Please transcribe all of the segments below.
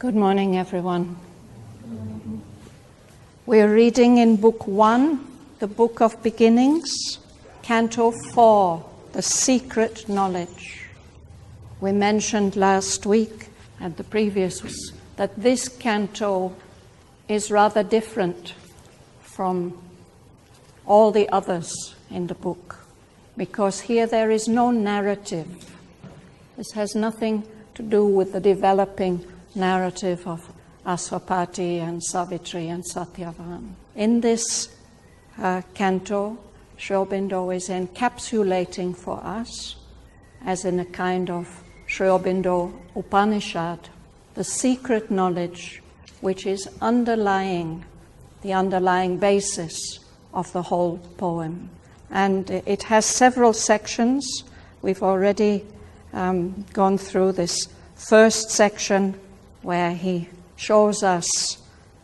Good morning, everyone. We're reading in Book 1, the Book of Beginnings, Canto 4, The Secret Knowledge. We mentioned last week and the previous that this canto is rather different from all the others in the book, because here there is no narrative. This has nothing to do with the developing narrative of Aswapati and Savitri and Shraddhavan. In this canto, Aurobindo is encapsulating for us, as in a kind of Aurobindo Upanishad, the secret knowledge which is the underlying basis of the whole poem. And it has several sections. We've already gone through this first section where he shows us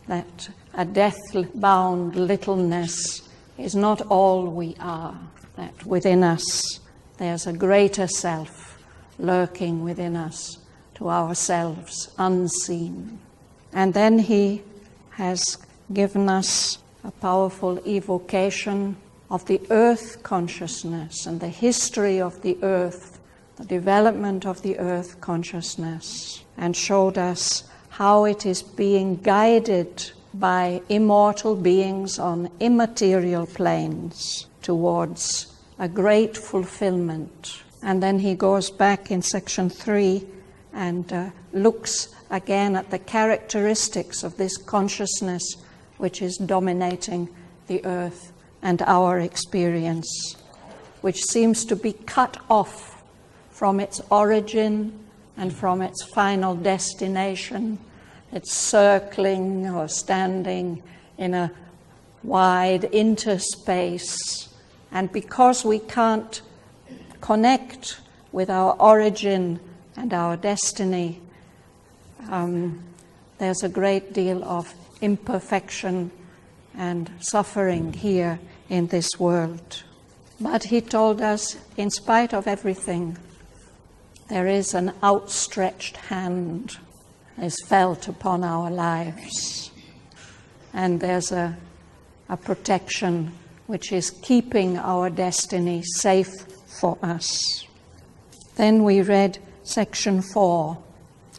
that a death-bound littleness is not all we are, that within us there's a greater self lurking within us, to ourselves unseen. And then he has given us a powerful evocation of the earth consciousness and the history of the earth, the development of the earth consciousness, and showed us how it is being guided by immortal beings on immaterial planes towards a great fulfillment. And then he goes back in section 3 and looks again at the characteristics of this consciousness which is dominating the earth and our experience, which seems to be cut off from its origin and from its final destination. It's circling or standing in a wide interspace. And because we can't connect with our origin and our destiny, there's a great deal of imperfection and suffering here in this world. But he told us, in spite of everything, there is an outstretched hand is felt upon our lives. And there's a protection which is keeping our destiny safe for us. Then we read section 4,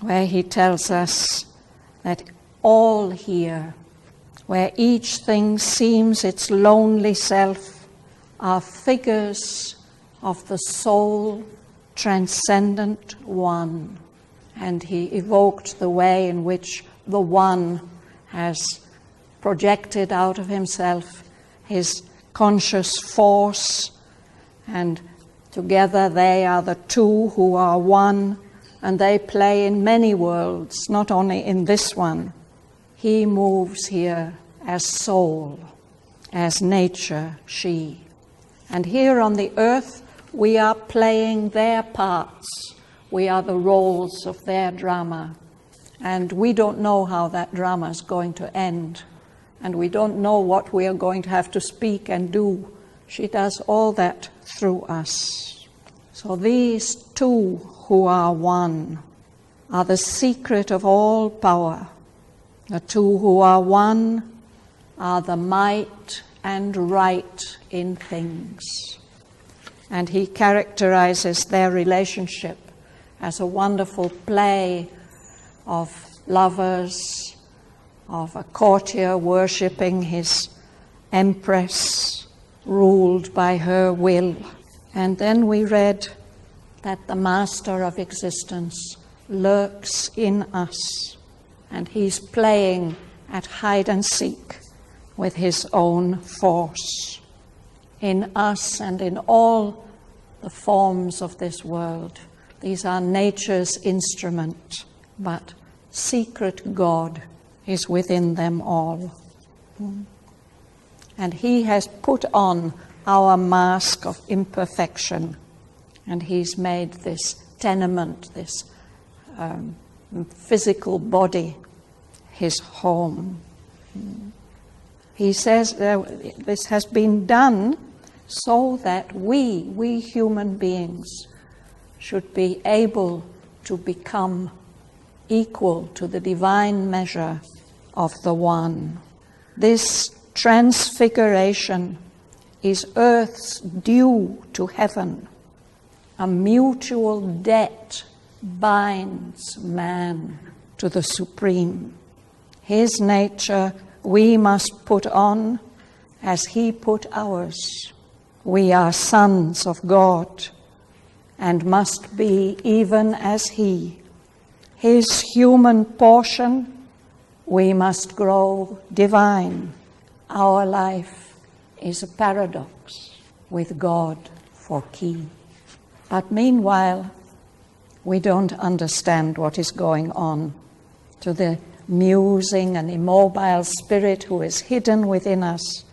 where he tells us that all here, where each thing seems its lonely self, are figures of the soul transcendent one. And he evoked the way in which the one has projected out of himself his conscious force, and together they are the two who are one, and they play in many worlds, not only in this one. He moves here as soul, as nature, she. And here on the earth, we are playing their parts. We are the roles of their drama. And we don't know how that drama is going to end. And we don't know what we are going to have to speak and do. She does all that through us. So these two who are one are the secret of all power. The two who are one are the might and right in things. And he characterizes their relationship as a wonderful play of lovers, of a courtier worshipping his empress, ruled by her will. And then we read that the master of existence lurks in us, and he's playing at hide and seek with his own force. In us and in all the forms of this world, these are nature's instrument, but secret God is within them all. And he has put on our mask of imperfection, and he's made this tenement, this physical body, his home. He says this has been done so that we human beings should be able to become equal to the divine measure of the One. This transfiguration is earth's due to heaven. A mutual debt binds man to the Supreme. His nature we must put on as he put ours. We are sons of God and must be even as he. His human portion we must grow divine. Our life is a paradox with God for key. But meanwhile, we don't understand what is going on. To the musing and immobile spirit who is hidden within us,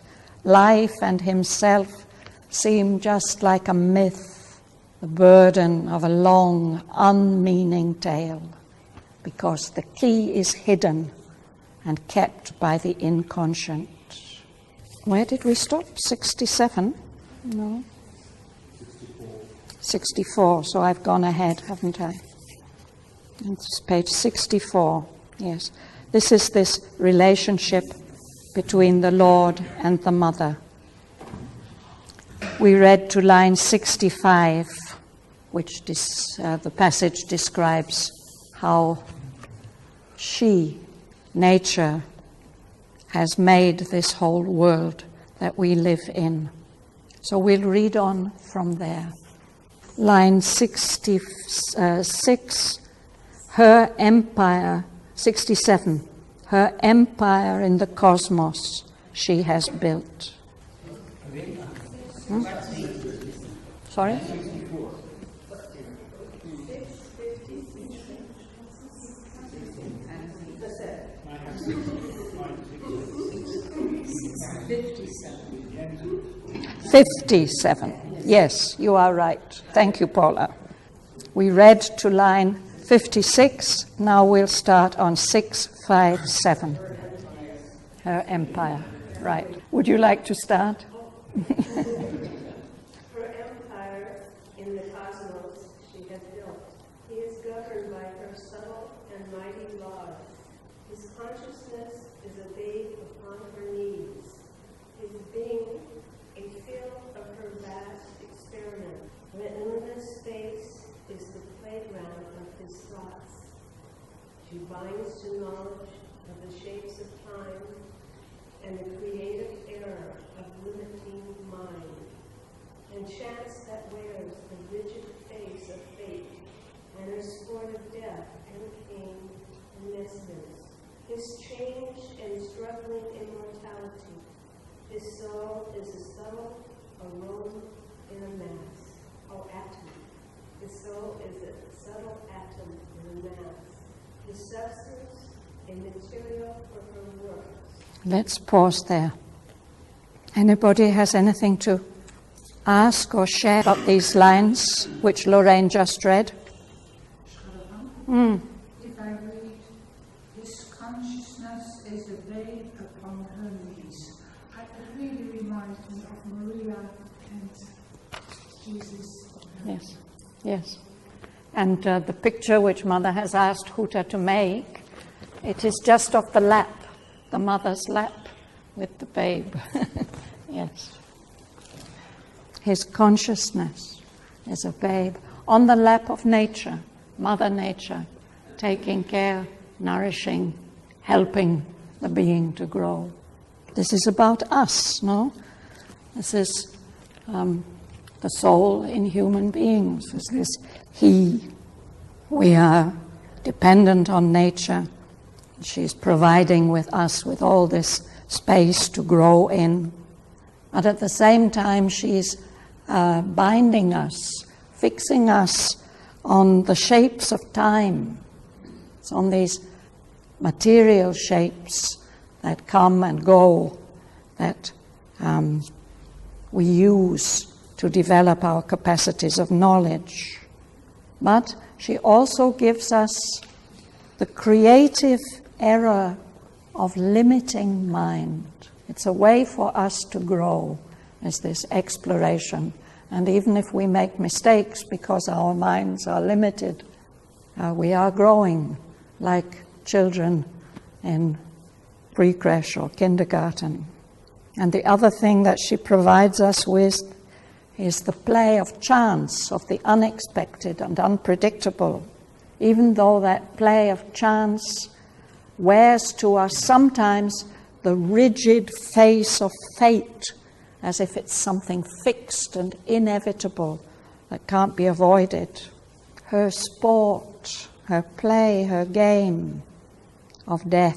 life and himself seem just like a myth, the burden of a long, unmeaning tale, because the key is hidden and kept by the inconscient. Where did we stop? 67? No. 64, so I've gone ahead, haven't I? It's page 64, yes. This is this relationship between the Lord and the Mother. We read to line 65, which the passage describes how she, nature, has made this whole world that we live in. So we'll read on from there. Line 66, her empire, 67, her empire in the cosmos she has built. Hmm? Sorry? $57. Yes, you are right. Thank you, Paula. We read to line 56. Now we'll start on 657. Her empire. Right. Would you like to start? Her empire in the cosmos she has built. He is governed by her subtle and mighty laws. His consciousness is a babe upon her knees. His being a field of her vast experiment. Limitless space is the playground of his thoughts. She binds to knowledge of the shapes of time and the creative error of limiting mind, and chance that wears the rigid face of fate, and her sport of death and pain and nescience. His changed and struggling immortality. His soul is a subtle aroma in a mass, atom. His soul is a subtle atom in a mass. His substance, a material for her works. Let's pause there. Anybody has anything to ask or share about these lines which Lorraine just read? Shraddhavan, if I read, his consciousness is a babe upon her knees, it really reminds me of Maria and Jesus. Yes, yes. And the picture which Mother has asked Huta to make, it is just of the lap, the mother's lap with the babe. Yes. His consciousness is a babe on the lap of nature, Mother Nature, taking care, nourishing, helping the being to grow. This is about us, no? This is the soul in human beings. This is he. We are dependent on nature. She's providing with us with all this space to grow in. But at the same time, she's binding us, fixing us on the shapes of time. It's on these material shapes that come and go, that we use to develop our capacities of knowledge. But she also gives us the creative error of limiting mind. It's a way for us to grow, is this exploration. And even if we make mistakes because our minds are limited, we are growing like children in pre-creche or kindergarten. And the other thing that she provides us with is the play of chance, of the unexpected and unpredictable, even though that play of chance wears to us sometimes the rigid face of fate, as if it's something fixed and inevitable that can't be avoided. Her sport, her play, her game of death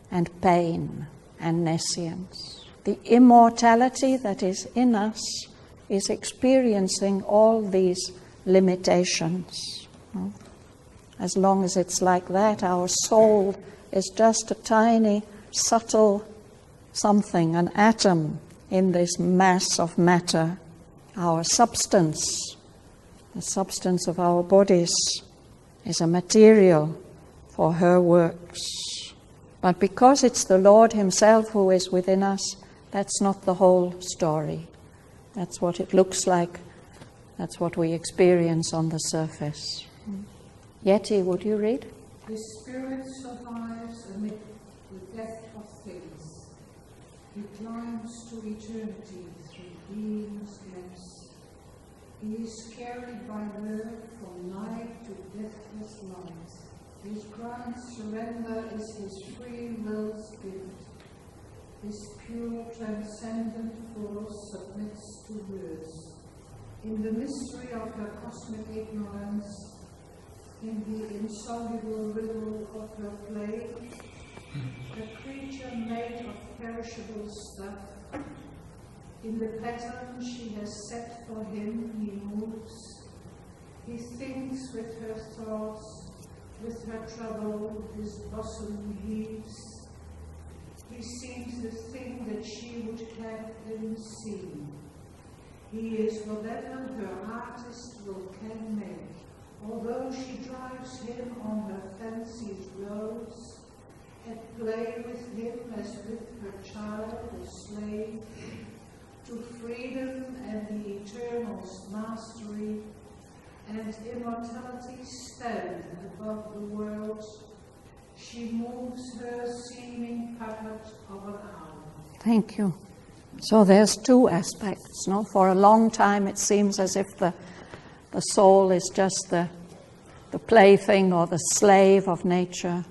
and pain and nescience. The immortality that is in us is experiencing all these limitations. As long as it's like that, our soul is just a tiny, subtle something, an atom in this mass of matter. Our substance, the substance of our bodies, is a material for her works. But because it's the Lord Himself who is within us, that's not the whole story. That's what it looks like. That's what we experience on the surface. Yeti, would you read? His spirit survives amid the death of things. He climbs to eternity through being's depths. He is carried by her from night to deathless light. His grand surrender is his free will's gift. His pure transcendent force submits to hers. In the mystery of her cosmic ignorance, in the insoluble riddle of her play, a creature made of perishable stuff, in the pattern she has set for him he moves. He thinks with her thoughts, with her trouble his bosom heaves. He seems the thing that she would have him see. He is whatever her artist will can make. Although she drives him on her fancy's roads, at play with him as with her child or slave, to freedom and the eternal's mastery, and immortality stand above the world, she moves her seeming puppet of an hour. Thank you. So there's two aspects, no? For a long time it seems as if the soul is just the plaything or the slave of nature.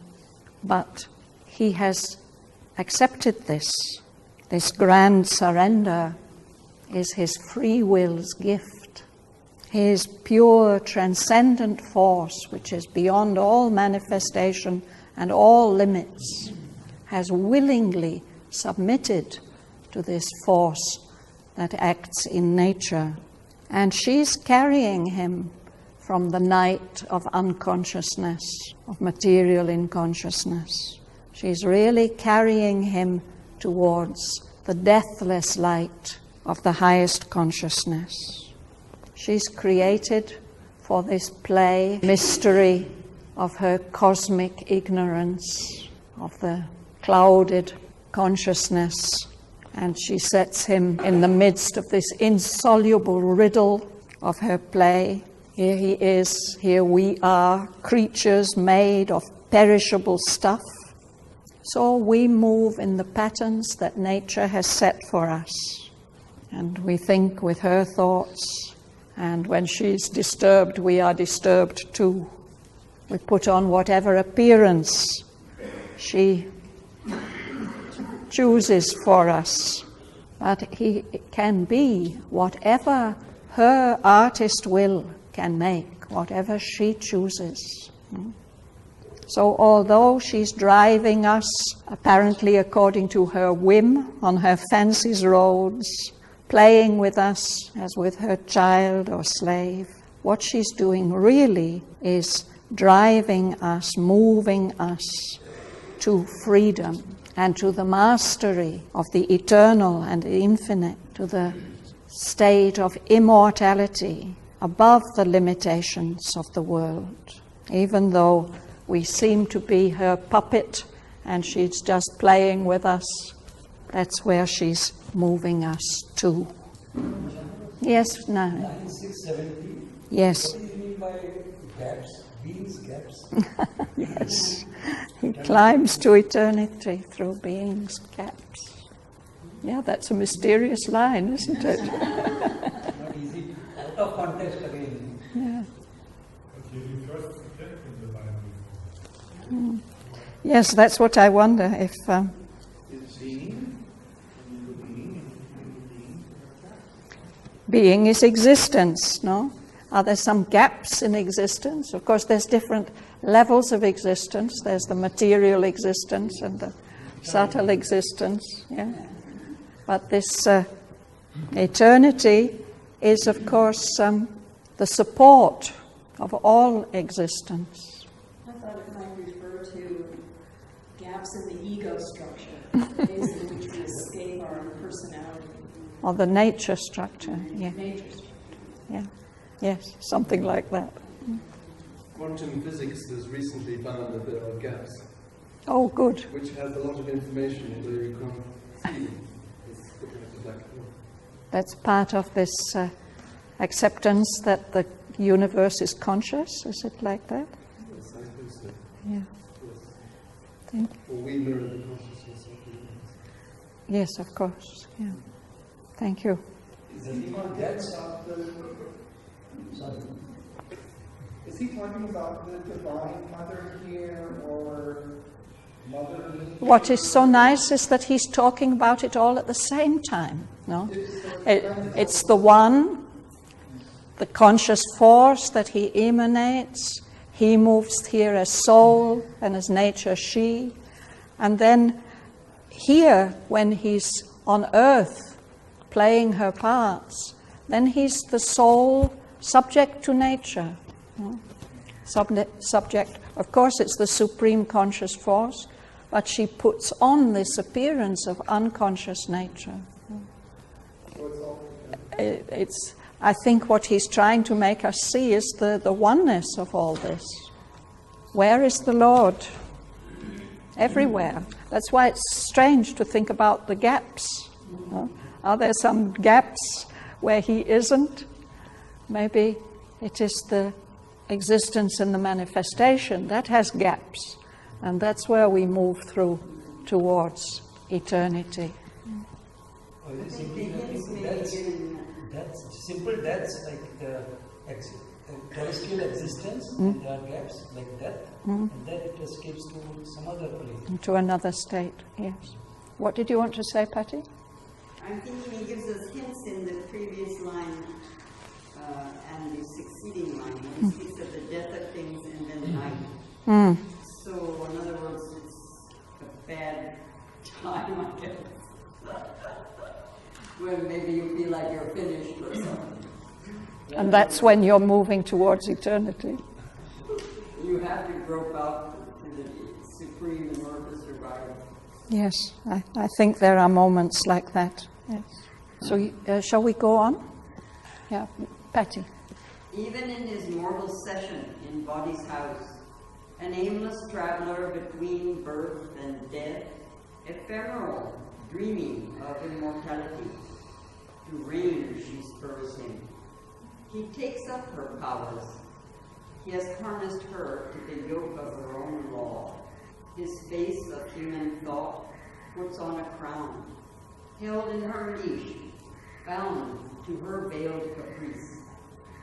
But he has accepted this. This grand surrender is his free will's gift. His pure transcendent force, which is beyond all manifestation and all limits, has willingly submitted to this force that acts in nature. And she's carrying him from the night of unconsciousness, of material inconsciousness. She's really carrying him towards the deathless light of the highest consciousness. She's created for this play, mystery of her cosmic ignorance, of the clouded consciousness, and she sets him in the midst of this insoluble riddle of her play. Here he is, here we are, creatures made of perishable stuff. So we move in the patterns that nature has set for us. And we think with her thoughts, and when she's disturbed, we are disturbed too. We put on whatever appearance she chooses for us. But he can be whatever her artist will can make, whatever she chooses. So although she's driving us, apparently according to her whim, on her fancy's roads, playing with us as with her child or slave, what she's doing really is driving us, moving us to freedom and to the mastery of the eternal and the infinite, to the state of immortality above the limitations of the world. Even though we seem to be her puppet and she's just playing with us, that's where she's moving us to. Yes, no. 9670. Yes. What do you mean by gaps? being's gaps. Yes. He climbs to eternity through being's gaps. Yeah, that's a mysterious line, isn't it? Not easy. Out of context again. Yeah. But he refers to that in the Bible. Yes, that's what I wonder if. Is Being is existence, no? Are there some gaps in existence? Of course, there's different levels of existence. There's the material existence and the subtle existence, yeah. But this eternity is, of course, the support of all existence. I thought it might refer to gaps in the ego structure, ways in which we escape our own personality. Or the nature structure, yeah. Nature structure. Yeah. Yes, something like that. Quantum physics has recently found that there are gaps, Oh, good. which has a lot of information, although you can't see them. It's looking at the black hole. That's part of this acceptance that the universe is conscious. Is it like that? Yes, I suppose so. Yeah. Yes. Thank Or we mirror the consciousness of the universe. Yes, of course. Yeah. Thank you. Is he on debts of the... Sorry. Is he talking about the Divine Mother here, or Mother... What is so nice is that he's talking about it all at the same time. No, it's the one, the conscious force that he emanates. He moves here as soul and as nature she, and then here when he's on earth playing her parts, then he's the soul subject to nature. No? Subject, of course, it's the supreme conscious force, but she puts on this appearance of unconscious nature. It's, I think what he's trying to make us see is the oneness of all this. Where is the Lord? Everywhere. That's why it's strange to think about the gaps. No? Are there some gaps where he isn't? Maybe it is the existence and the manifestation that has gaps, and that's where we move through towards eternity. That's simple deaths, like the terrestrial existence, and there are gaps like death, and then it escapes to some other place. To another state, yes. What did you want to say, Patty? I'm thinking he gives us hints in the previous line and the succeeding line. He speaks of the death of things and then night. So, in other words, it's a bad time, I guess. When maybe you feel like you're finished or something. And that's when you're moving towards eternity. You have to grope out to the supreme in order to survive. Yes, I think there are moments like that. Yes. So, shall we go on? Yeah, Patty. Even in his mortal session in body's house, an aimless traveler between birth and death, ephemeral, dreaming of immortality. To reign she spurs him. He takes up her powers. He has harnessed her to the yoke of her own law. His face of human thought puts on a crown, held in her leash, bound to her veiled caprice.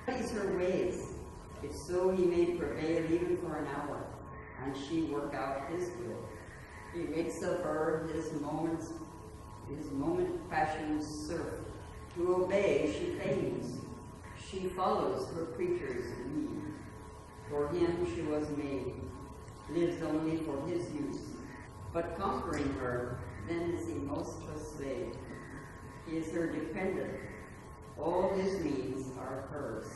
Studies her ways, if so he may prevail even for an hour, and she work out his will. He makes of her his moment fashioned serf. To obey she feigns. She follows her creature's lead. For him she was made, lives only for his use. But conquering her, then is he most a slave. He is her dependent. All his needs are hers.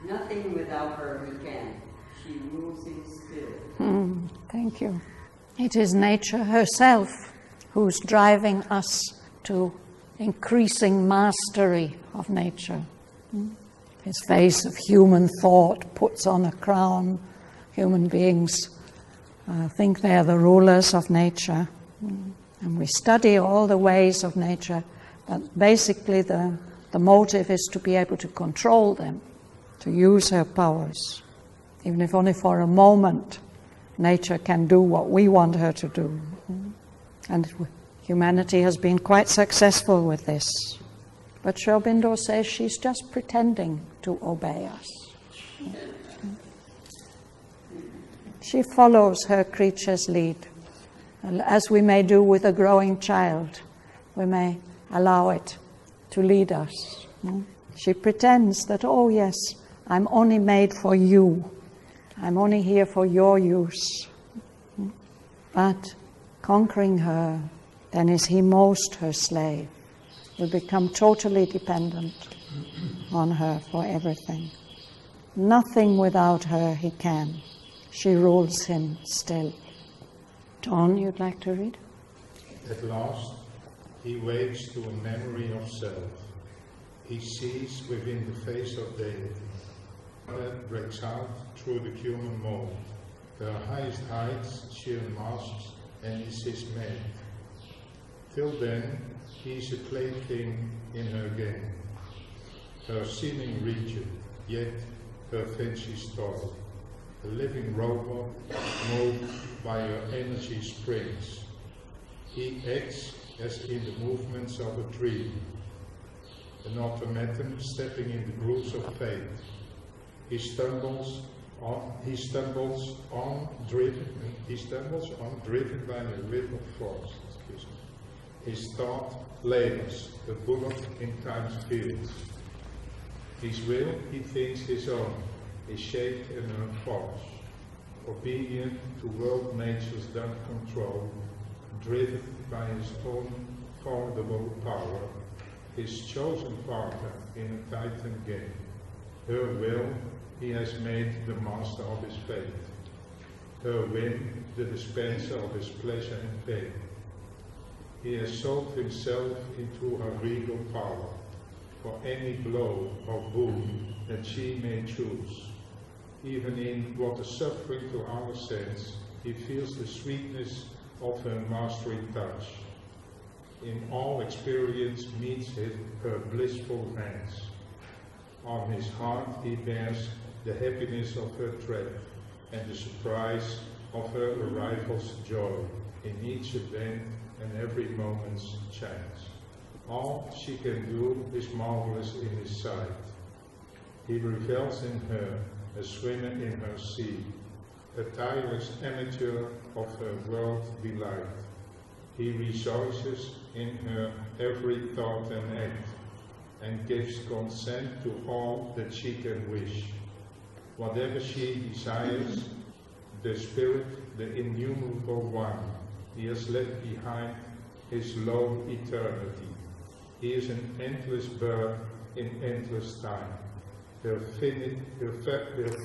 Nothing without her he can. She rules him still. Thank you. It is nature herself who's driving us to increasing mastery of nature. His face of human thought puts on a crown. Human beings think they're the rulers of nature. And we study all the ways of nature, but basically the motive is to be able to control them, to use her powers. even if only for a moment, nature can do what we want her to do. And humanity has been quite successful with this. But Aurobindo says she's just pretending to obey us. She follows her creature's lead. And as we may do with a growing child, we may allow it to lead us. She pretends that, oh yes, I'm only made for you. I'm only here for your use. But conquering her, then is he most her slave. Will become totally dependent on her for everything. Nothing without her he can. She rules him still. John, you'd like to read? At last, he wakes to a memory of self. He sees within the face of deity. That breaks out through the human mold. Her highest heights she unmasks and is his mate. Till then, he is a plaything in her game. Her seeming regent, yet her fancy's toy. A living robot moved by her energy springs. He acts as in the movements of a dream, an automaton stepping in the grooves of fate. He stumbles on, driven by a whip of force. His thought labors, a bullock in time's fields. His will, he thinks his own, is shaped in her force, obedient to world nature's dumb control, driven by his own formidable power, his chosen partner in a titan game. Her will, he has made the master of his fate. Her whim, the dispenser of his pleasure and pain. He has sold himself into her regal power, for any blow or boon that she may choose. Even in what is suffering to our sense, he feels the sweetness of her mastering touch. In all experience meets her blissful hands. On his heart he bears the happiness of her tread, and the surprise of her arrival's joy in each event and every moment's chance. All she can do is marvelous in his sight. He revels in her, a swimmer in her sea, a tireless amateur of her world delight. He rejoices in her every thought and act, and gives consent to all that she can wish. Whatever she desires, the spirit, the innumerable one, he has left behind his lone eternity. He is an endless birth in endless time, her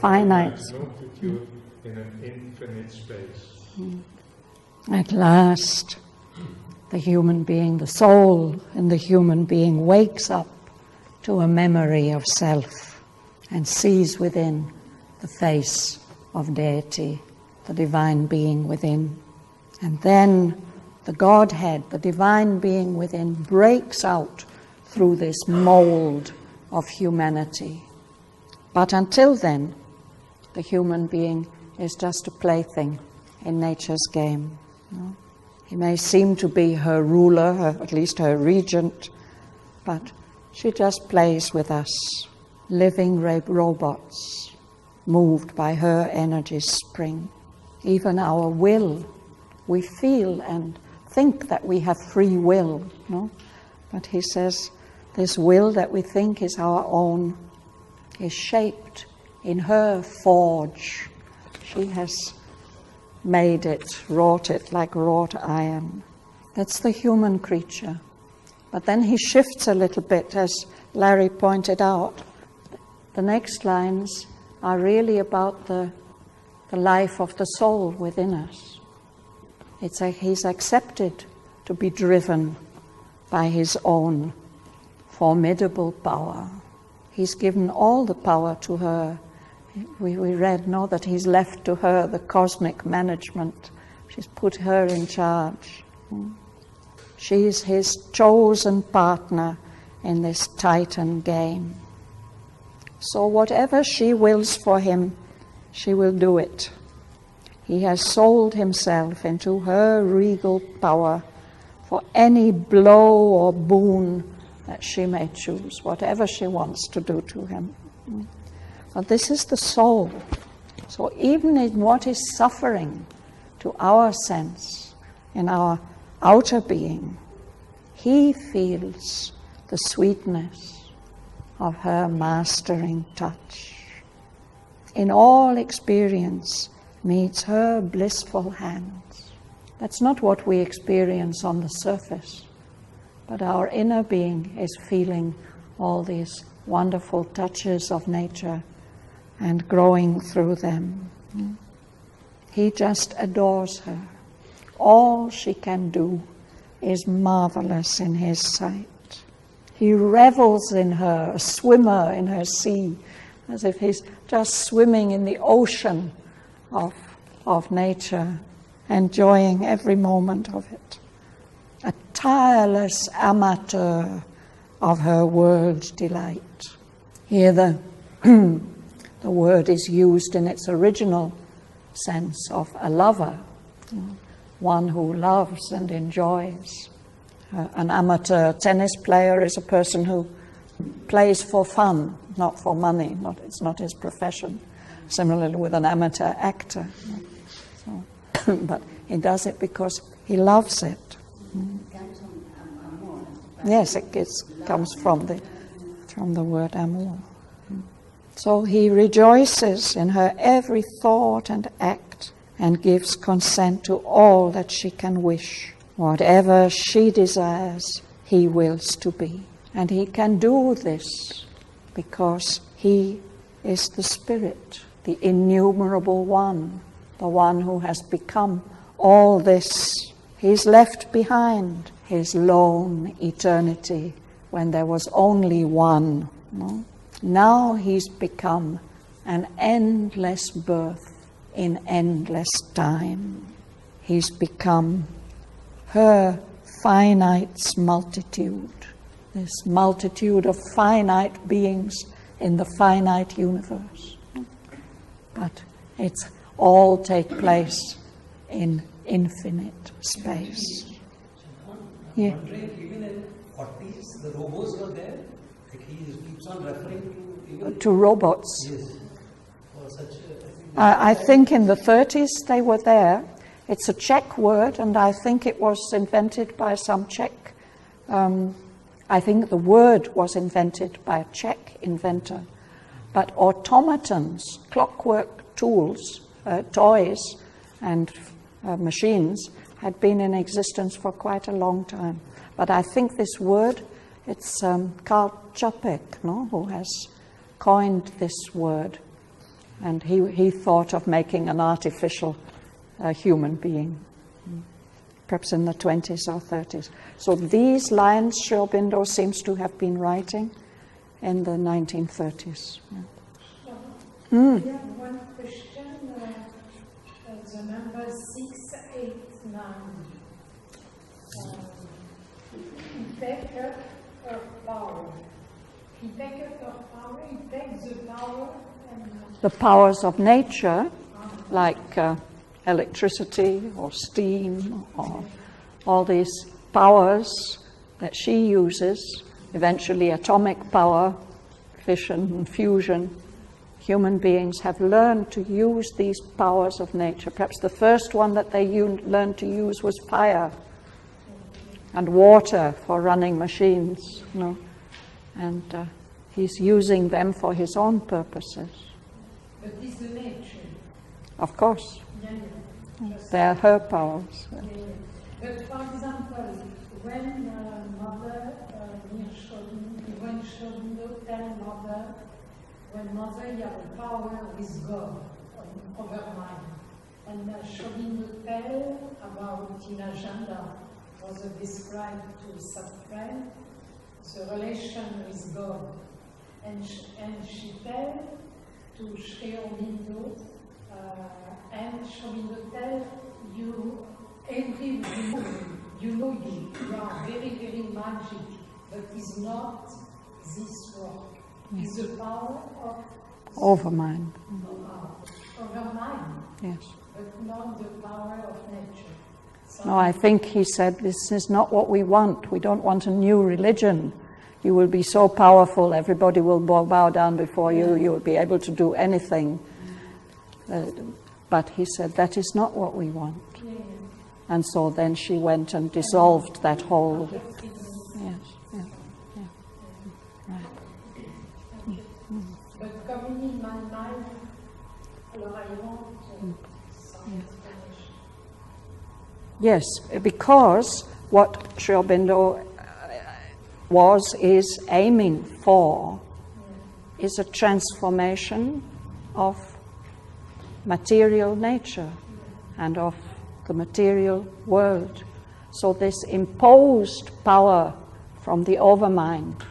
finite multitude in an infinite space. At last, the human being, the soul in the human being wakes up to a memory of self and sees within the face of deity, the divine being within. And then the Godhead, the divine being within, breaks out through this mold of humanity. But until then, the human being is just a plaything in nature's game. He may seem to be her ruler, at least her regent, but she just plays with us, living robots, moved by her energy spring. Even our will, we feel and think that we have free will, no? But he says this will that we think is our own is shaped in her forge. She has made it, wrought it like wrought iron. That's the human creature. But then he shifts a little bit, as Larry pointed out. The next lines are really about the life of the soul within us. He's accepted to be driven by his own formidable power. He's given all the power to her. We read, that he's left to her the cosmic management. She's put her in charge. She's his chosen partner in this Titan game. So whatever she wills for him, she will do it. He has sold himself into her regal power for any blow or boon that she may choose, whatever she wants to do to him. But this is the soul. So even in what is suffering to our sense, in our outer being, he feels the sweetness of her mastering touch. In all experience meets her blissful hands. That's not what we experience on the surface, but our inner being is feeling all these wonderful touches of nature and growing through them. He just adores her. All she can do is marvelous in his sight. He revels in her, a swimmer in her sea, as if he's just swimming in the ocean of nature, enjoying every moment of it. A tireless amateur of her world's delight. Here the word is used in its original sense of a lover, one who loves and enjoys. An amateur tennis player is a person who plays for fun, not for money. It's not his profession. Similarly with an amateur actor. So, but he does it because he loves it. Yes, it comes from the word amour. So he rejoices in her every thought and act and gives consent to all that she can wish. Whatever she desires, he wills to be. And he can do this because he is the Spirit, the innumerable one, the one who has become all this. He's left behind his lone eternity when there was only one. No? Now he's become an endless birth in endless time. He's become her finite's multitude, this multitude of finite beings in the finite universe. But it's all take place in infinite space. Yeah. I'm wondering, even in 40s, the robots were there? Like he keeps on referring to even... To robots. Yes. Or such I think in the 30s they were there. It's a Czech word, and I think it was invented by some Czech. I think the word was invented by a Czech inventor. But automatons, clockwork tools, toys, and machines had been in existence for quite a long time. But I think this word, it's Karl Čapek, who has coined this word. And he thought of making an artificial human being, perhaps in the 20s or 30s. So these lines Aurobindo seems to have been writing in the 1930s. Yeah, one question. The number 689. He takes up her power. He takes up her power. He takes the power. The powers of nature, like electricity or steam, or all these powers that she uses, eventually atomic power, fission and fusion. Human beings have learned to use these powers of nature. Perhaps the first one that they learned to use was fire and water for running machines. And he's using them for his own purposes. But it's the nature. Of course. Yeah. They are her powers. Yeah. But for example, when mother, when Aurobindo tell mother, when mother you have a power with God over mind, and Aurobindo tell about in agenda was described to Savitri, the relation with God, and she tell to Aurobindo, and Aurobindo tell you every you are very, very magic, but it's not this work. It's the power of over mind. over mind, Yes. but not the power of nature. No, I think he said, this is not what we want. We don't want a new religion. You will be so powerful, everybody will bow down before you, you will be able to do anything. But he said, that is not what we want. And so then she went and dissolved that whole... Yes, right. But coming in my mind, alors I want some explanation. Yes, because what Sri Aurobindo is aiming for is a transformation of material nature and of the material world. So this imposed power from the overmind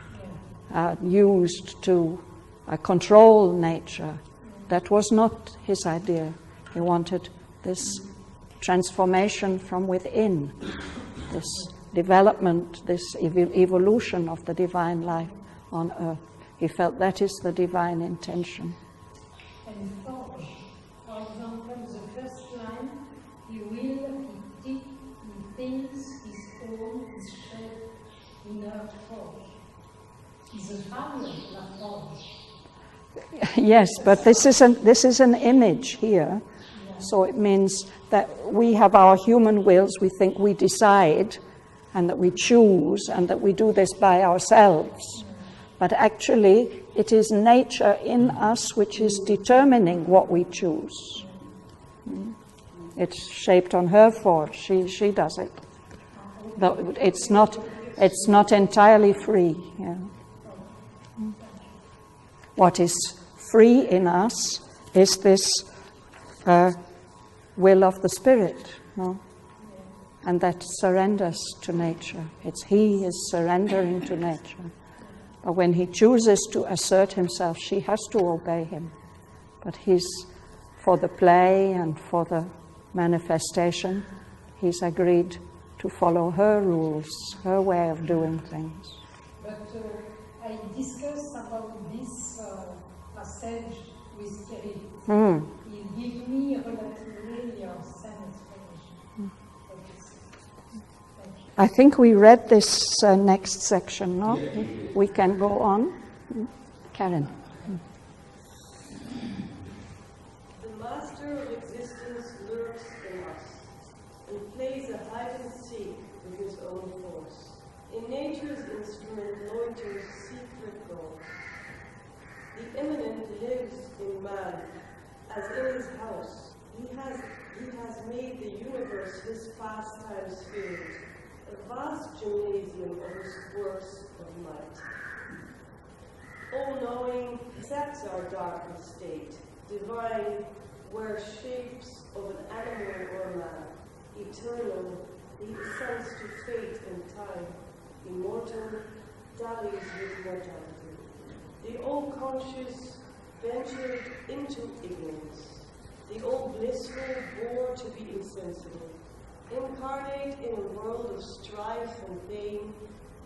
used to control nature, that was not his idea. He wanted this transformation from within, this development, this evolution of the divine life on earth. He felt that is the divine intention. And forge, for example, the first line, he will, he did, he thinks, his own, his shed, inert forge. The family la forge. Yes, but this is an image here. So it means that we have our human wills, we think we decide, and that we choose, and that we do this by ourselves. But actually, it is nature in us which is determining what we choose. It's shaped on her forge. She does it. Though it's not entirely free. Yeah. What is free in us is this will of the Spirit, no? And that surrenders to nature. He is surrendering to nature. But when he chooses to assert himself, she has to obey him. But for the play and for the manifestation, he's agreed to follow her rules, her way of doing things. But I discussed about this passage with Thierry. He gave me relatively same explanation. I think we read this next section, no? We can go on. Karen. The master of existence lurks in us and plays a hide and seek with his own force. In nature's instrument loiters secret goals. The immanent lives in man as in his house. He has made the universe his pastime field, a vast gymnasium of his works of might. All-knowing accepts our darkened state, divine, where shapes of an animal or a man, eternal, he ascends to fate and time, immortal, dallies with mortality. The all-conscious ventured into ignorance, the all-blissful bore to be insensible. Incarnate in a world of strife and pain,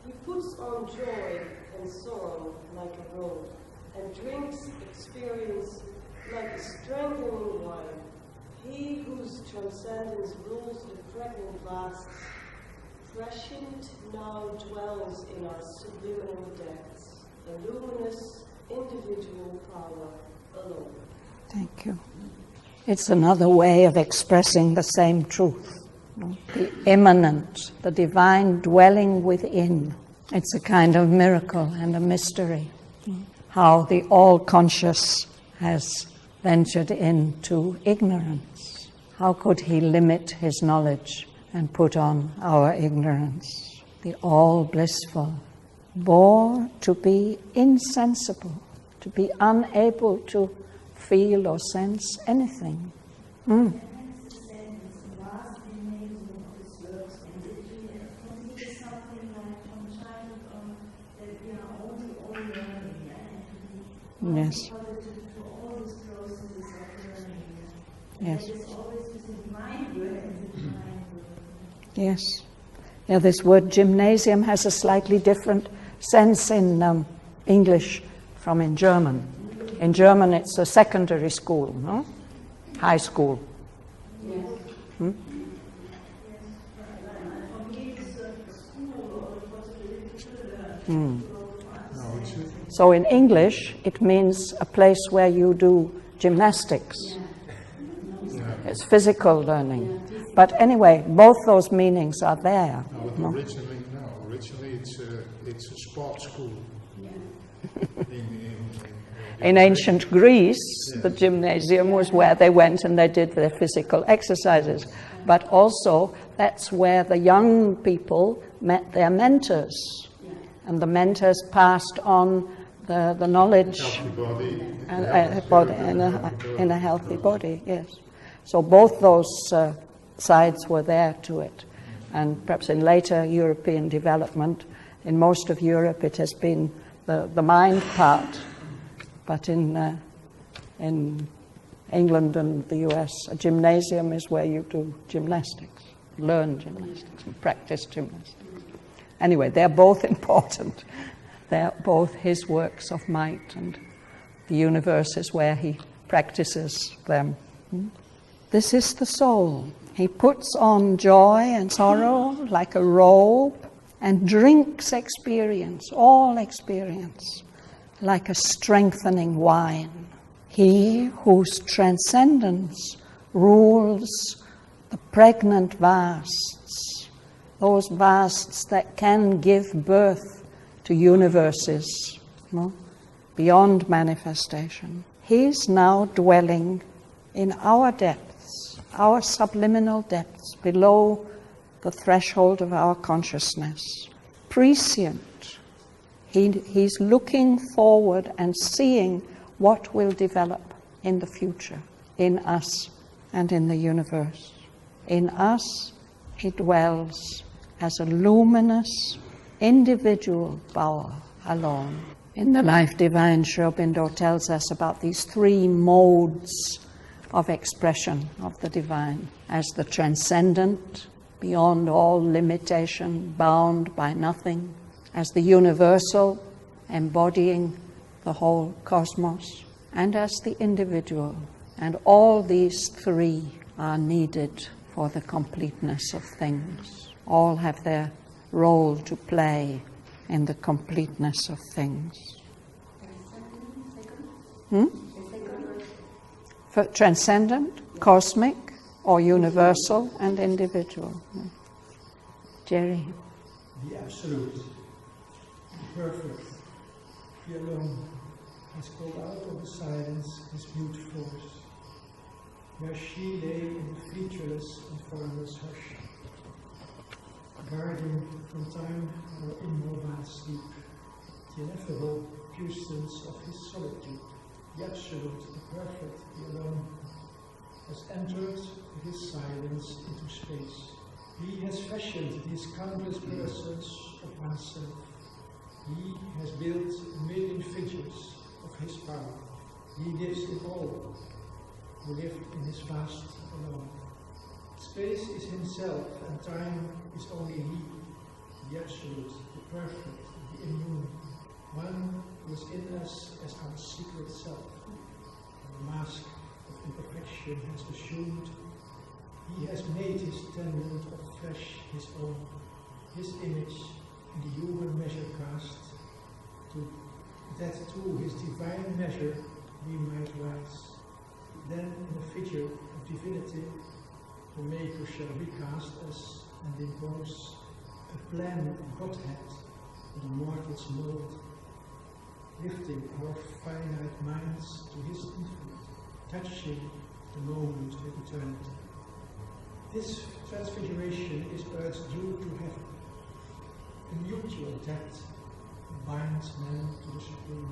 he puts on joy and sorrow like a robe, and drinks experience like a strengthening wine. He whose transcendence rules the pregnant vasts, prescient now dwells in our subliminal depths, a luminous individual power alone. Thank you. It's another way of expressing the same truth. The immanent, the divine dwelling within. It's a kind of miracle and a mystery. How the all-conscious has ventured into ignorance. How could he limit his knowledge and put on our ignorance? The all-blissful bore to be insensible, to be unable to feel or sense anything. Yes. Yes. Yes. Yeah, this word gymnasium has a slightly different sense in English from in German. In German, it's a secondary school, no? high school. Yes. Hmm? Hmm. No, it's So in English, it means a place where you do gymnastics. It's physical learning. But anyway, both those meanings are there. no, but No? originally it's a sports school. In ancient Greece, the gymnasium was where they went and they did their physical exercises. But also, that's where the young people met their mentors. And the mentors passed on the knowledge Healthy body, in a healthy body, yes. So both those sides were there to it. And perhaps in later European development, in most of Europe, it has been the mind part. But in England and the US, a gymnasium is where you do gymnastics, learn gymnastics and practice gymnastics. Anyway, they're both important. They're both his works of might, and the universe is where he practices them. This is the soul. He puts on joy and sorrow like a robe and drinks experience, all experience, like a strengthening wine. He whose transcendence rules the pregnant vasts, those vasts that can give birth to universes, no? Beyond manifestation. He's now dwelling in our depths, our subliminal depths, below the threshold of our consciousness. Prescient. He's looking forward and seeing what will develop in the future, in us and in the universe. In us, he dwells as a luminous, individual power alone. In the Life Divine, Aurobindo tells us about these three modes of expression of the divine: as the transcendent, beyond all limitation, bound by nothing; as the universal, embodying the whole cosmos; and as the individual. And all these three are needed for the completeness of things. All have their role to play in the completeness of things. For transcendent, cosmic, or universal and individual. Jerry. The Absolute, the Perfect, the Alone, has called out of the silence his mute force, where she lay in the featureless and formless hush, guarding from time her immobile sleep, the ineffable puissance of his solitude, the Absolute, the Perfect, the Alone, has entered with his silence into space. He has fashioned these countless persons of oneself. He has built a million figures of his power. He lives in all who live in his vast alone. Space is himself, and time is only he, the Absolute, the Perfect, the Immune, one who is in us as our secret self. The mask of imperfection has assumed. He has made his tenement of flesh his own, his image in the human measure cast, that to his divine measure we might rise. Then in the figure of divinity, the Maker shall recast us and impose a plan of Godhead in a mortal's mold, lifting our finite minds to his infinite, touching the moment with eternity. This transfiguration is Earth's due to heaven. A mutual depth binds man to the Supreme.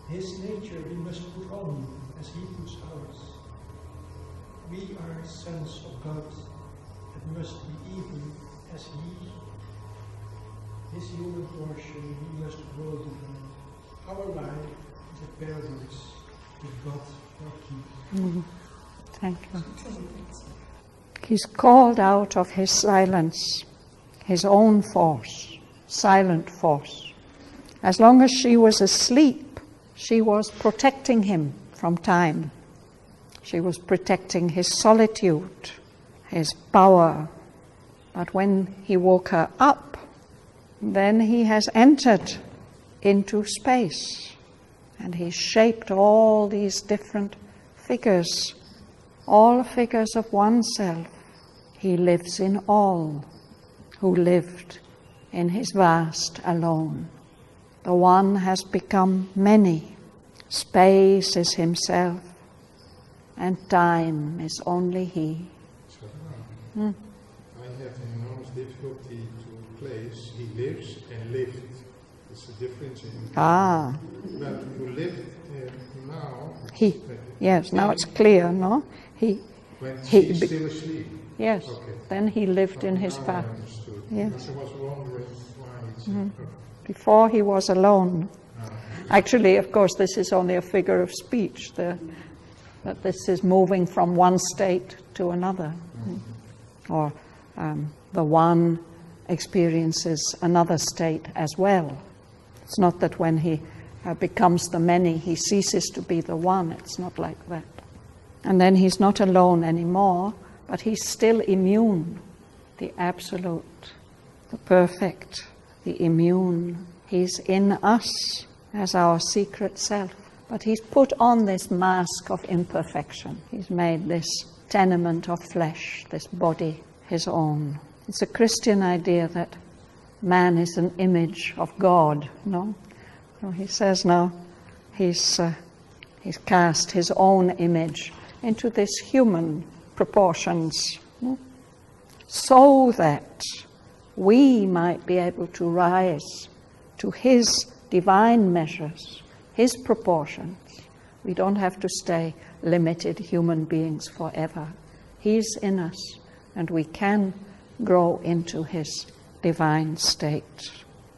His nature we must put on as he puts ours. We are sons of God and must be even as he. His human portion we must grow divine. Our life is a paradise with God our King. Thank you. He's called out of his silence, his own force, silent force. As long as she was asleep, she was protecting him from time. She was protecting his solitude, his power. But when he woke her up, then he has entered into space. And he shaped all these different figures, all figures of oneself. He lives in all, who lived in his vast alone. The one has become many. Space is himself, and time is only he. I have enormous difficulty to place he lives and lived. There's a difference in Ah. But who lived now. He. Yes, now it's clear, no? When she's still asleep. Yes. Okay. Then he lived in his past. Yes. Because I was wondering why it's Before he was alone. Actually, of course, this is only a figure of speech. That this is moving from one state to another. Or the one experiences another state as well. It's not that when he becomes the many, he ceases to be the one. It's not like that. And then he's not alone anymore, but he's still immune, the absolute, the perfect, the immune. He's in us as our secret self. But he's put on this mask of imperfection. He's made this tenement of flesh, this body, his own. It's a Christian idea that man is an image of God, no? So he says now he's cast his own image into this human proportions, no? So that we might be able to rise to his divine measures, his proportions. We don't have to stay limited human beings forever. He's in us, and we can grow into his divine state.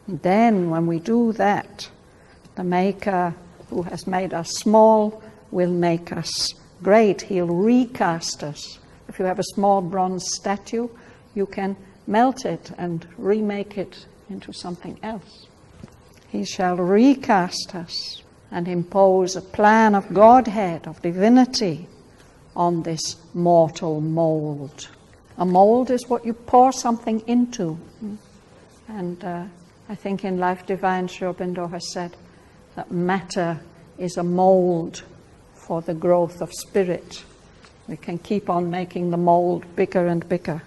Then, when we do that, the Maker who has made us small will make us great. He'll recast us. If you have a small bronze statue, you can melt it and remake it into something else. He shall recast us and impose a plan of Godhead, of divinity, on this mortal mold. A mold is what you pour something into. And I think in Life Divine, Aurobindo has said that matter is a mold for the growth of spirit. We can keep on making the mold bigger and bigger.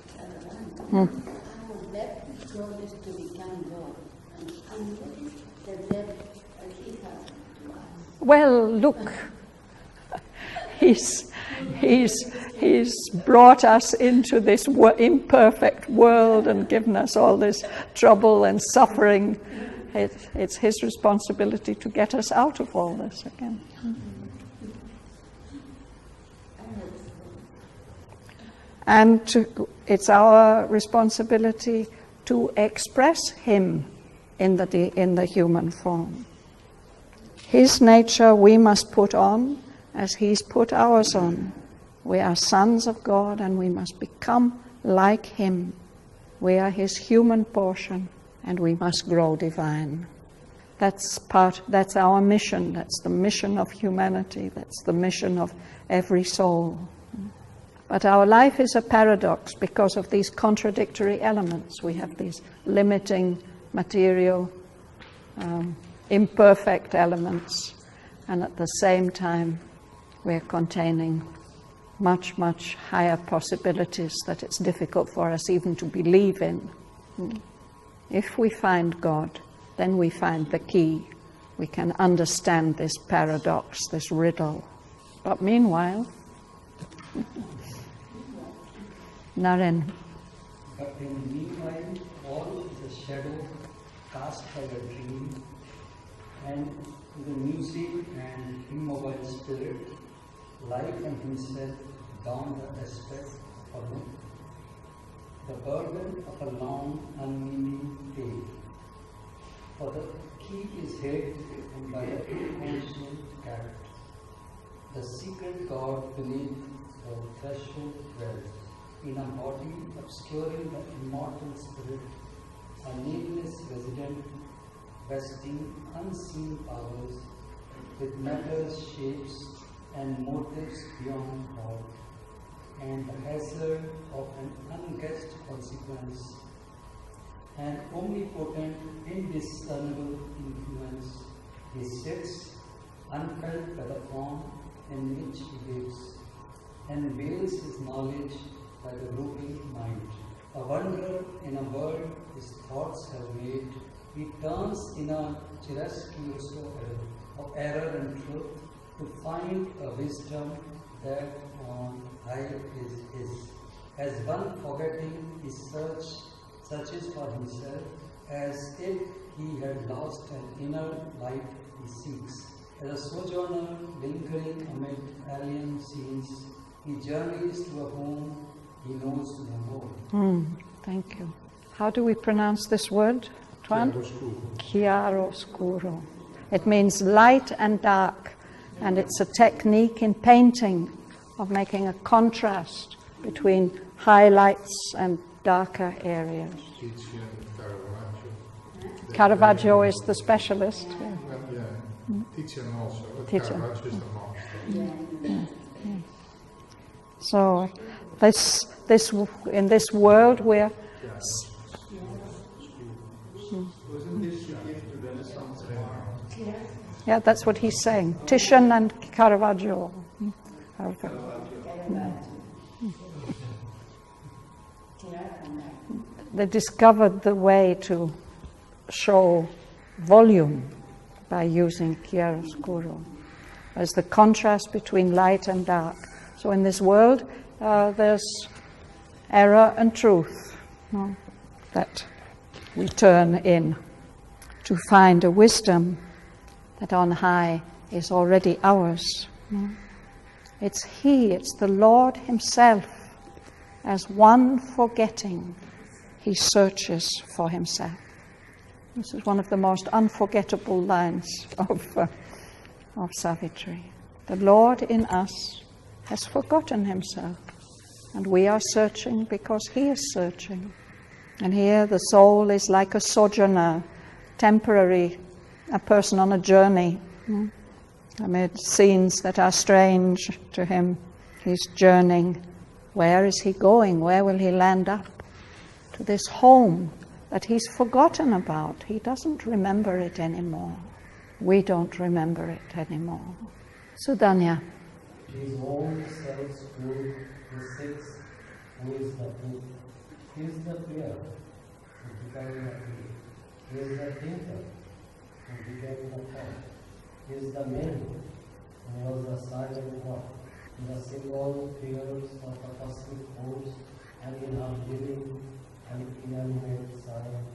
Our depth goal is to become God, and the depth He has to us. Well, look, he's brought us into this imperfect world and given us all this trouble and suffering. It's his responsibility to get us out of all this again. And it's our responsibility to express him in the human form. His nature we must put on as he's put ours on. We are sons of God, and we must become like him. We are his human portion, and we must grow divine. That's our mission. That's the mission of humanity. That's the mission of every soul. But our life is a paradox because of these contradictory elements. We have these limiting, material, imperfect elements, and at the same time we're containing much, much higher possibilities that it's difficult for us even to believe in. If we find God, then we find the key. We can understand this paradox, this riddle. But meanwhile, Naren. But in the meanwhile, all is a shadow cast by the dream, and the music and immobile spirit, life and himself don the aspect of the burden of a long, unmeaning day. For the key is hid by the ancient carrot. The secret God beneath the threshold dwells, in a body obscuring the immortal spirit, a nameless resident, vesting unseen powers with matter's shapes and motives beyond thought, and the hazard of an unguessed consequence, an omnipotent, indiscernible influence. He sits, unfelt by the form in which he lives, and veils his knowledge by the groping mind. A wanderer in a world his thoughts have made, he turns in a chiaroscuro of error and truth to find a wisdom that on high is his. As one forgetting his searches for himself, as if he had lost an inner light he seeks. As a sojourner lingering amid alien scenes, he journeys to a home he knows no more. Thank you. How do we pronounce this word, Tuan? Chiaroscuro. It means light and dark, and it's a technique in painting of making a contrast between highlights and darker areas. Caravaggio is the specialist. Titian also, but Titian. Caravaggio is the master. So, in this world we're... Wasn't this the gift of Renaissance art? Yeah, that's what he's saying. Titian and Caravaggio. They discovered the way to show volume by using chiaroscuro as the contrast between light and dark. So in this world, there's error and truth that we turn in to find a wisdom that on high is already ours. It's He, it's the Lord Himself. As one forgetting, He searches for Himself. This is one of the most unforgettable lines of Savitri. The Lord in us has forgotten Himself, and we are searching because He is searching. And here the soul is like a sojourner, temporary, a person on a journey. Amid scenes that are strange to him, he's journeying. Where is he going? Where will he land up? To this home that he's forgotten about. He doesn't remember it anymore. We don't remember it anymore. Sudanya. His own self-school, he sits, who is the book. He is the player, who became the play. He is the thinker, who became the thought. He is the man, who was the silent one, in the symbol figures of the cosmic force, and in our living and inanimate silence,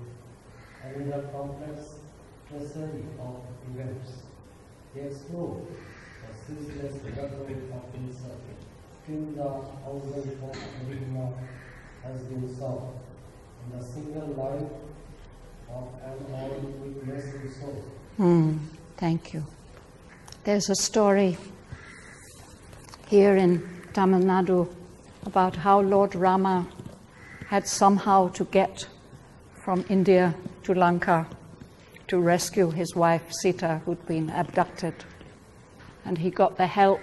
and in the complex treasury of events. He explored the ceaseless reverie of himself, till the thousand-fold enigma has been solved, in the single life of an all-witnessing soul. Thank you. There's a story here in Tamil Nadu about how Lord Rama had somehow to get from India to Lanka to rescue his wife Sita, who'd been abducted. And he got the help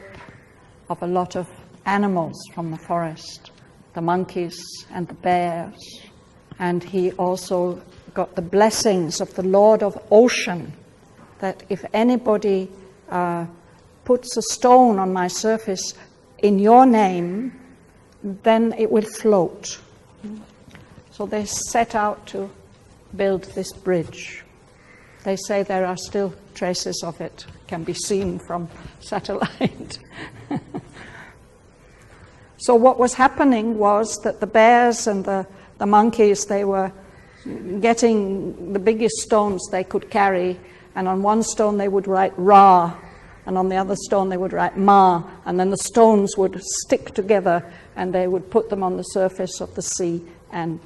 of a lot of animals from the forest, the monkeys and the bears. And he also got the blessings of the Lord of Ocean, that if anybody puts a stone on my surface in your name, then it will float. So they set out to build this bridge. They say there are still traces of it, can be seen from satellite. So what was happening was that the bears and the monkeys, they were getting the biggest stones they could carry, and on one stone they would write Ra, and on the other stone they would write Ma, and then the stones would stick together and they would put them on the surface of the sea, and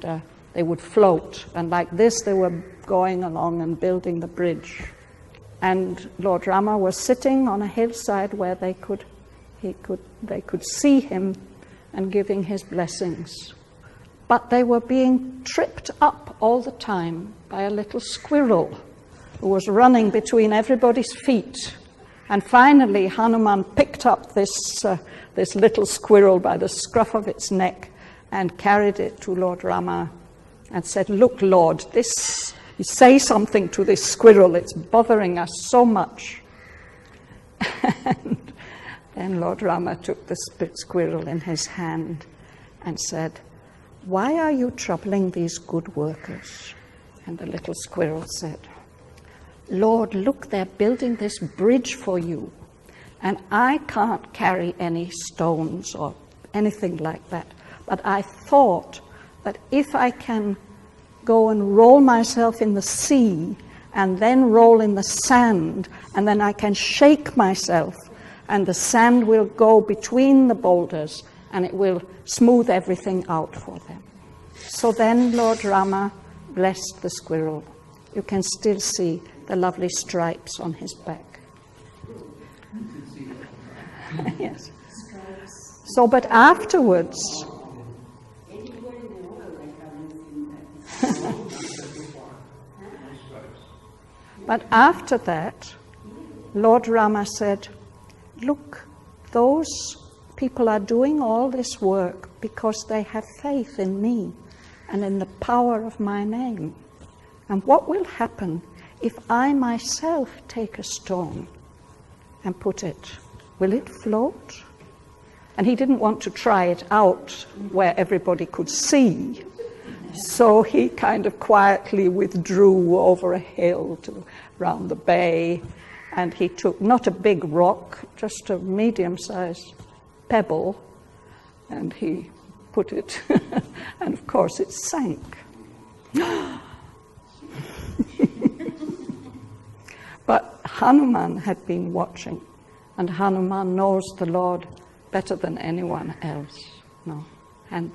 they would float. And like this they were going along and building the bridge. And Lord Rama was sitting on a hillside where they could see him and giving his blessings. But they were being tripped up all the time by a little squirrel who was running between everybody's feet And finally, Hanuman picked up this little squirrel by the scruff of its neck and carried it to Lord Rama and said, "Look, Lord, you say something to this squirrel. It's bothering us so much." And then Lord Rama took the squirrel in his hand and said, "Why are you troubling these good workers?" And the little squirrel said, "Lord, look, they're building this bridge for you, and I can't carry any stones or anything like that. But I thought that if I can go and roll myself in the sea and then roll in the sand, and then I can shake myself, and the sand will go between the boulders, and it will smooth everything out for them." So then Lord Rama blessed the squirrel. You can still see the lovely stripes on his back. Yes. So, but afterwards, but after that, Lord Rama said, "Look, those people are doing all this work because they have faith in me and in the power of my name. And what will happen if I myself take a stone and put it? Will it float?" And he didn't want to try it out where everybody could see. So he kind of quietly withdrew over a hill around the bay, and he took not a big rock, just a medium-sized pebble, and he put it, and of course it sank. But Hanuman had been watching, and Hanuman knows the Lord better than anyone else. No. And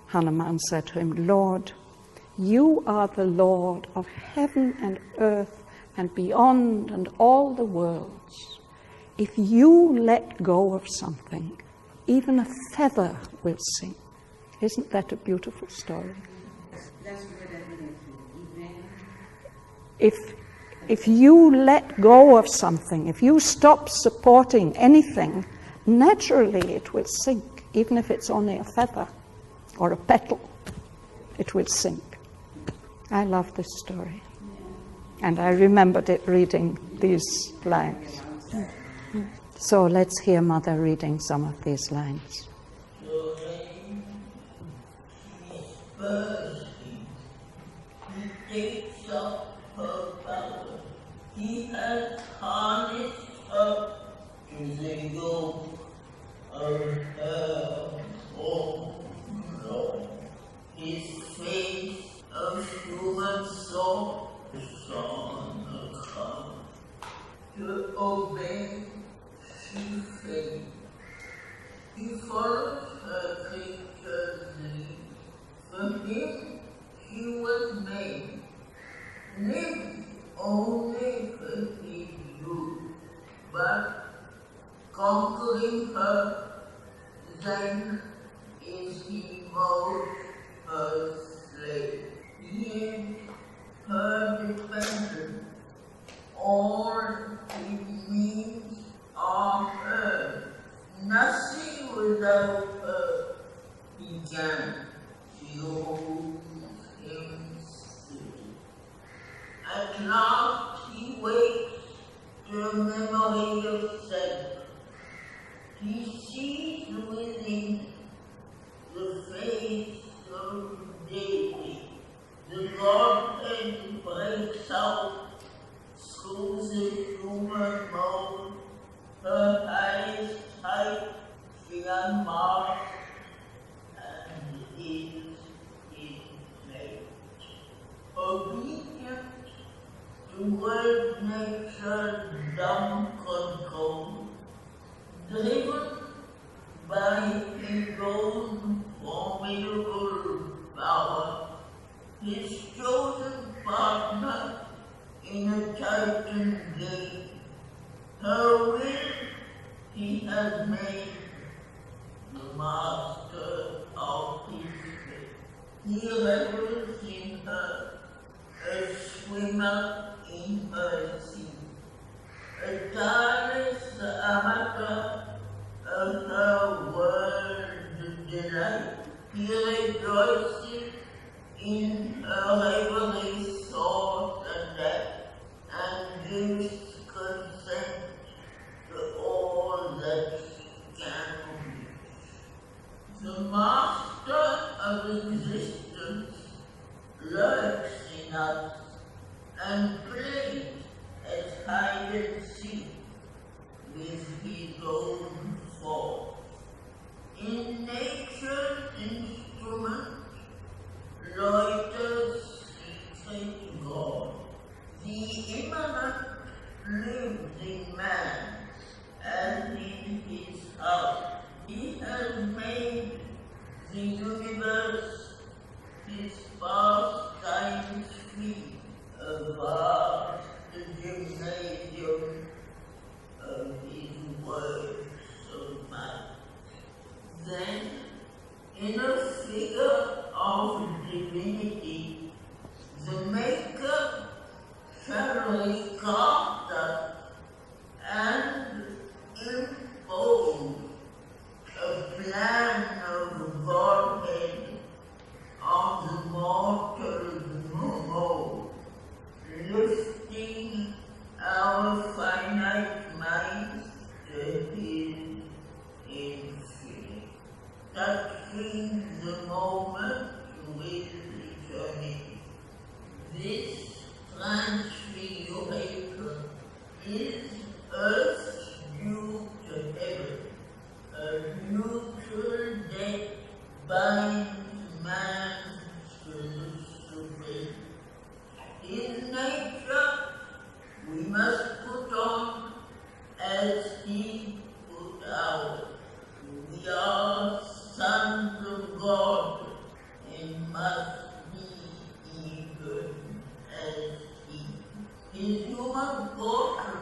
Hanuman said to him, "Lord, you are the Lord of heaven and earth and beyond and all the worlds. If you let go of something, even a feather will sink." Isn't that a beautiful story? That's what I mean. If you let go of something, if you stop supporting anything, naturally it will sink, even if it's only a feather or a petal, it will sink. I love this story. And I remembered it reading these lines. So let's hear Mother reading some of these lines. He takes up her power. He has harnessed her to the yoke of her own law. His face of human soul is on the come. To obey, she faith. He follows her creature's lead. For him, he was made. Live only for his youth, but conquering her, then is he most her slave. Yet her dependent, all his needs are hers. Nothing without her he can. She owes him still. At last he wakes to a memory of self. He sees within the face of Deity. The Godhead breaks out through the human mold. Her highest height she unmasked and is in place. Obedient toward nature's dumb control, driven by his own formidable power, his chosen partner in a Titan game. Her will he has made the master of his fate. He revels in her, a swimmer in her sea, a tireless in her heavenly thought and act, and gives consent to all that she can be. The Master of existence lurks in us and plays at hide and seek with his own thought. In nature's instrument loiters seeking God. The immanent lives in man as in his house. He has made the universe his pastime free, a vast gymnasium of his works of might. Then, in a figure of divinity, the Maker shall carved us and impose a plan of Godhead on the mortal mode, lifting our finite minds to his infinite, touching the moment with eternity. This transfiguration is earth's due to heaven. A neutral death binds man to the supreme. In nature, we must put on as he put out. We are sons of God and must be even as he. His human portion,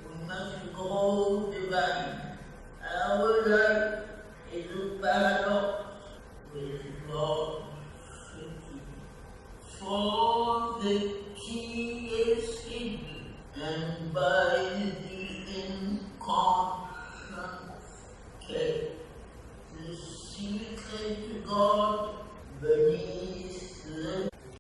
we must grow divine. Our life is a paradox with God's city. For the key is hidden, and by